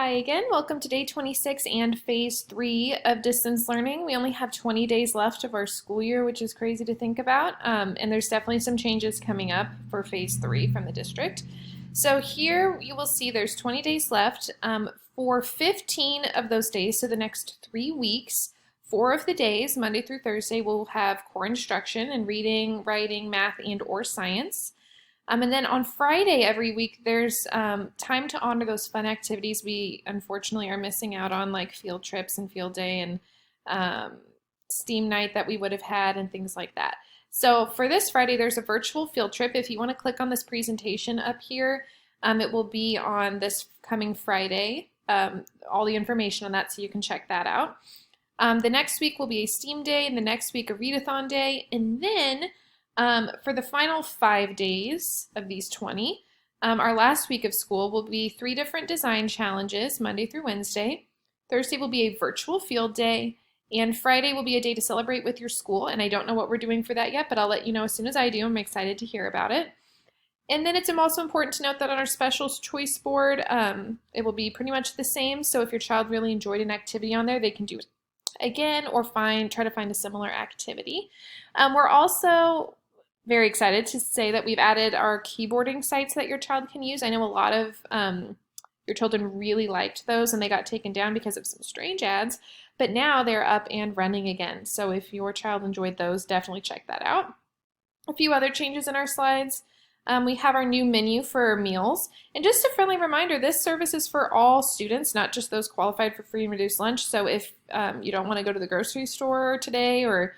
Hi again, welcome to day 26 and phase 3 of distance learning. We only have 20 days left of our school year, which is crazy to think about. And there's definitely some changes coming up for phase 3 from the district. So here you will see there's 20 days left. For 15 of those days, so the next 3 weeks, 4 of the days, Monday through Thursday, we'll have core instruction in reading, writing, math, and or science. And then on Friday every week, there's time to honor those fun activities we unfortunately are missing out on, like field trips and field day and STEAM night that we would have had and things like that. So for this Friday, there's a virtual field trip. If you want to click on this presentation up here, it will be on this coming Friday. All the information on that, so you can check that out. The next week will be a STEAM day, and the next week a readathon day, and then for the final 5 days of these 20, our last week of school will be 3 different design challenges, Monday through Wednesday. Thursday will be a virtual field day, and Friday will be a day to celebrate with your school. And I don't know what we're doing for that yet, but I'll let you know as soon as I do. I'm excited to hear about it. And then it's also important to note that on our special choice board, it will be pretty much the same. So if your child really enjoyed an activity on there, they can do it again or try to find a similar activity. We're also very excited to say that we've added our keyboarding sites that your child can use. I know a lot of your children really liked those and they got taken down because of some strange ads, but now they're up and running again. So if your child enjoyed those, definitely check that out. A few other changes in our slides. We have our new menu for meals. And just a friendly reminder, this service is for all students, not just those qualified for free and reduced lunch. So if you don't want to go to the grocery store today, or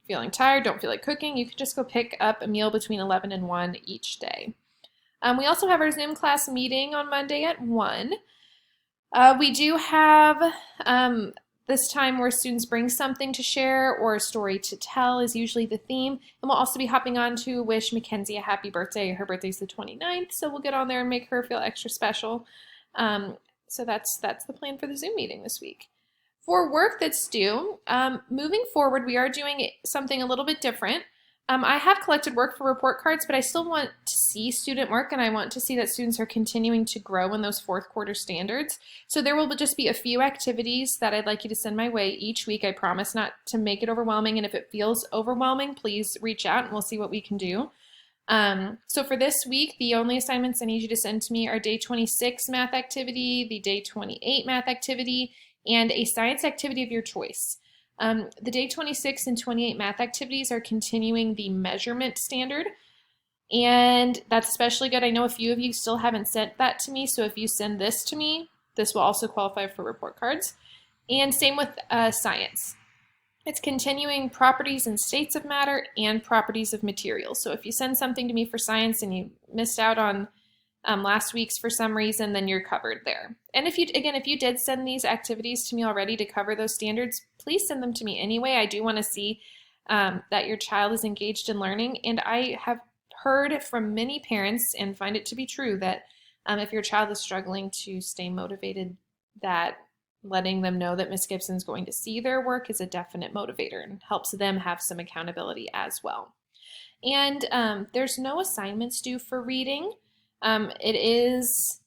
feeling tired, don't feel like cooking, you can just go pick up a meal between 11 and 1 each day. We also have our Zoom class meeting on Monday at 1. We do have this time where students bring something to share or a story to tell is usually the theme. And we'll also be hopping on to wish Mackenzie a happy birthday. Her birthday's the 29th, so we'll get on there and make her feel extra special. So that's the plan for the Zoom meeting this week. For work that's due, moving forward, we are doing something a little bit different. I have collected work for report cards, but I still want to see student work, and I want to see that students are continuing to grow in those fourth quarter standards. So there will just be a few activities that I'd like you to send my way each week. I promise not to make it overwhelming, and if it feels overwhelming, please reach out and we'll see what we can do. So for this week, the only assignments I need you to send to me are day 26 math activity, the day 28 math activity, and a science activity of your choice. The day 26 and 28 math activities are continuing the measurement standard, and that's especially good. I know a few of you still haven't sent that to me, so if you send this to me, this will also qualify for report cards. And same with science. It's continuing properties and states of matter and properties of materials. So if you send something to me for science and you missed out on last week's for some reason, then you're covered there. And if you did send these activities to me already to cover those standards, please send them to me anyway. I do want to see that your child is engaged in learning. And I have heard from many parents and find it to be true that if your child is struggling to stay motivated, that letting them know that Miss Gibson's going to see their work is a definite motivator and helps them have some accountability as well. And there's no assignments due for reading. It is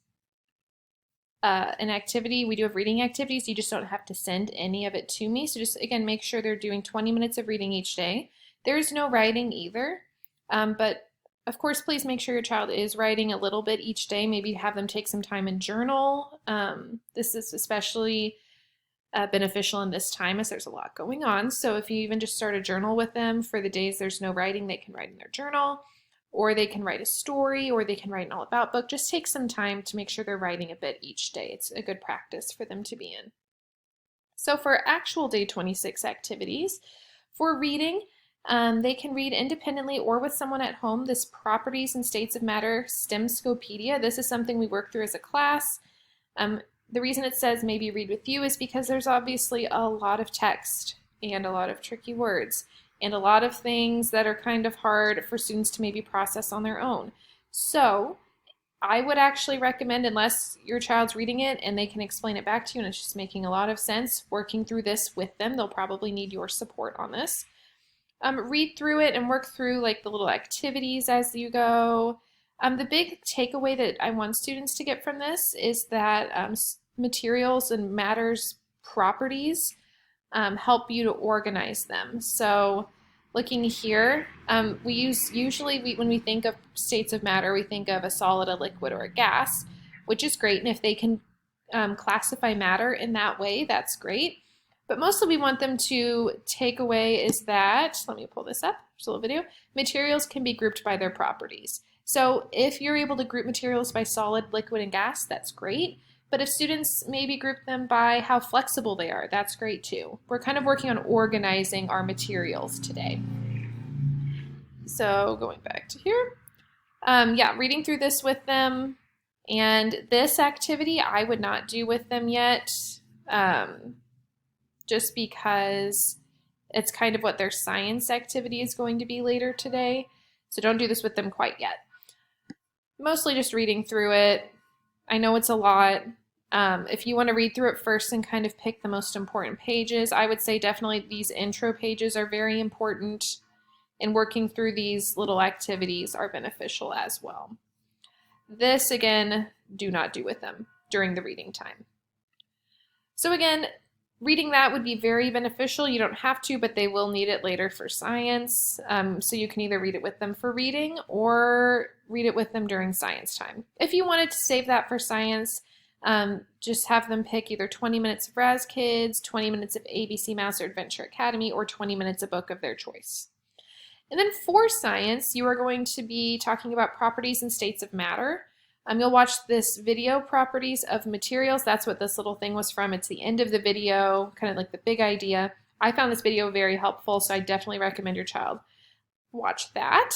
an activity. We do have reading activities. You just don't have to send any of it to me. So just, again, make sure they're doing 20 minutes of reading each day. There's no writing either. But of course, please make sure your child is writing a little bit each day. Maybe have them take some time and journal. This is especially beneficial in this time as there's a lot going on. So if you even just start a journal with them for the days there's no writing, they can write in their journal. Or they can write a story, or they can write an all about book. Just take some time to make sure they're writing a bit each day. It's a good practice for them to be in. So for actual day 26 activities, for reading, they can read independently or with someone at home this Properties and States of Matter STEMscopedia. This is something we work through as a class. The reason it says maybe read with you is because there's obviously a lot of text and a lot of tricky words, and a lot of things that are kind of hard for students to maybe process on their own. So I would actually recommend, unless your child's reading it and they can explain it back to you and it's just making a lot of sense, working through this with them. They'll probably need your support on this. Read through it and work through like the little activities as you go. The big takeaway that I want students to get from this is that materials and matters properties help you to organize them. So looking here, when we think of states of matter, we think of a solid, a liquid, or a gas, which is great. And if they can classify matter in that way, that's great. But mostly we want them to take away is that, let me pull this up, there's a little video, materials can be grouped by their properties. So if you're able to group materials by solid, liquid, and gas, that's great. But if students maybe group them by how flexible they are, that's great too. We're kind of working on organizing our materials today. So going back to here, yeah, reading through this with them. And this activity I would not do with them yet, just because it's kind of what their science activity is going to be later today. So don't do this with them quite yet. Mostly just reading through it. I know it's a lot. If you want to read through it first and kind of pick the most important pages, I would say definitely these intro pages are very important, and working through these little activities are beneficial as well. This, again, do not do with them during the reading time. So again, reading that would be very beneficial. You don't have to, but they will need it later for science. So you can either read it with them for reading or read it with them during science time. If you wanted to save that for science, just have them pick either 20 minutes of Raz Kids, 20 minutes of ABC Mouse or Adventure Academy, or 20 minutes a book of their choice. And then for science, you are going to be talking about properties and states of matter. You'll watch this video, Properties of Materials. That's what this little thing was from. It's the end of the video, kind of like the big idea. I found this video very helpful, so I definitely recommend your child watch that.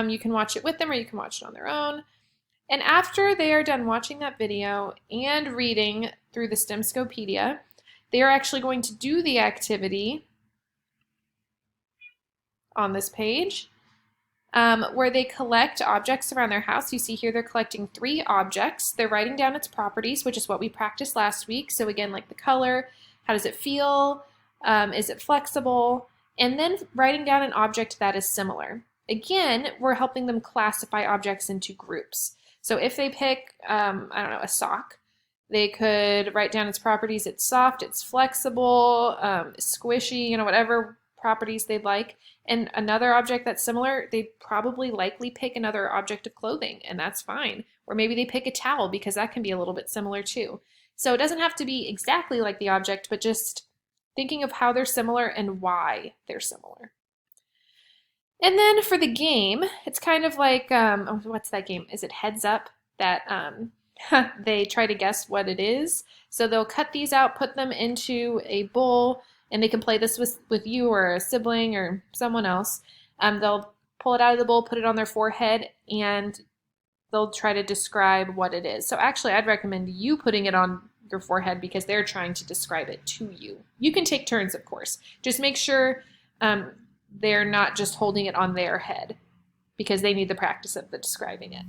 You can watch it with them or you can watch it on their own. And after they are done watching that video and reading through the STEMscopedia, they are actually going to do the activity on this page where they collect objects around their house. You see here they're collecting 3 objects. They're writing down its properties, which is what we practiced last week. So again, like the color, how does it feel? Is it flexible? And then writing down an object that is similar. Again, we're helping them classify objects into groups. So if they pick, I don't know, a sock, they could write down its properties. It's soft, it's flexible, squishy, you know, whatever properties they'd like. And another object that's similar, they'd probably likely pick another object of clothing, and that's fine. Or maybe they pick a towel because that can be a little bit similar too. So it doesn't have to be exactly like the object, but just thinking of how they're similar and why they're similar. And then for the game, it's kind of like, what's that game? Is it Heads Up? That they try to guess what it is. So they'll cut these out, put them into a bowl, and they can play this with you or a sibling or someone else. They'll pull it out of the bowl, put it on their forehead, and they'll try to describe what it is. So actually, I'd recommend you putting it on your forehead because they're trying to describe it to you. You can take turns, of course. Just make sure they're not just holding it on their head because they need the practice of the describing it.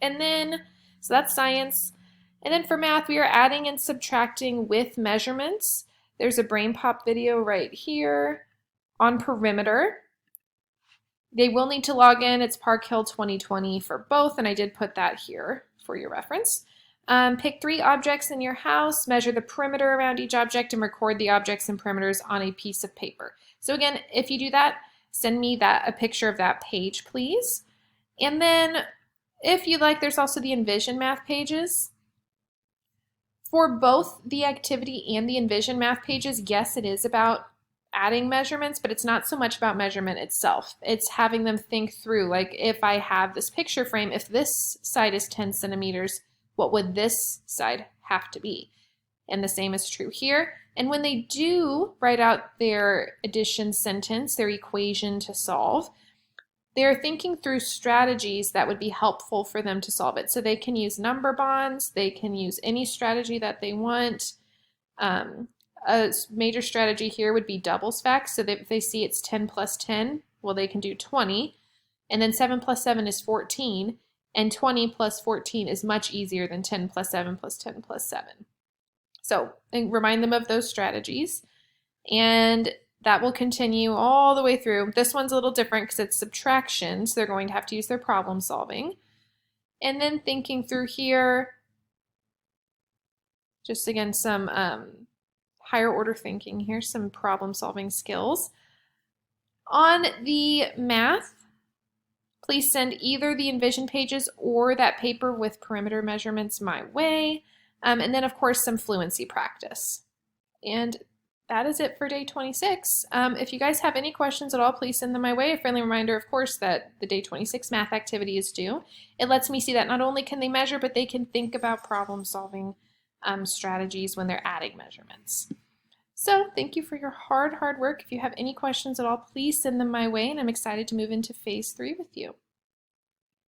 And then, so that's science. And then for math, we are adding and subtracting with measurements. There's a Brain Pop video right here on perimeter. They will need to log in. It's Park Hill 2020 for both, and I did put that here for your reference. Pick 3 objects in your house, measure the perimeter around each object, and record the objects and perimeters on a piece of paper. So again, if you do that, send me a picture of that page, please. And then if you'd like, there's also the Envision Math pages. For both the activity and the Envision Math pages, yes, it is about adding measurements, but it's not so much about measurement itself. It's having them think through, like if I have this picture frame, if this side is 10 centimeters, what would this side have to be? And the same is true here. And when they do write out their addition sentence, their equation to solve, they're thinking through strategies that would be helpful for them to solve it. So they can use number bonds, they can use any strategy that they want. A major strategy here would be doubles facts. So that if they see it's 10 plus 10, well, they can do 20. And then 7 plus 7 is 14. And 20 plus 14 is much easier than 10 plus 7 plus 10 plus 7. So remind them of those strategies. And that will continue all the way through. This one's a little different because it's subtraction, so they're going to have to use their problem solving. And then thinking through here, just again, some higher order thinking here, some problem solving skills. On the math, please send either the Envision pages or that paper with perimeter measurements my way. And then, of course, some fluency practice. And that is it for day 26. If you guys have any questions at all, please send them my way. A friendly reminder, of course, that the day 26 math activity is due. It lets me see that not only can they measure, but they can think about problem solving strategies when they're adding measurements. So thank you for your hard work. If you have any questions at all, please send them my way, and I'm excited to move into phase 3 with you.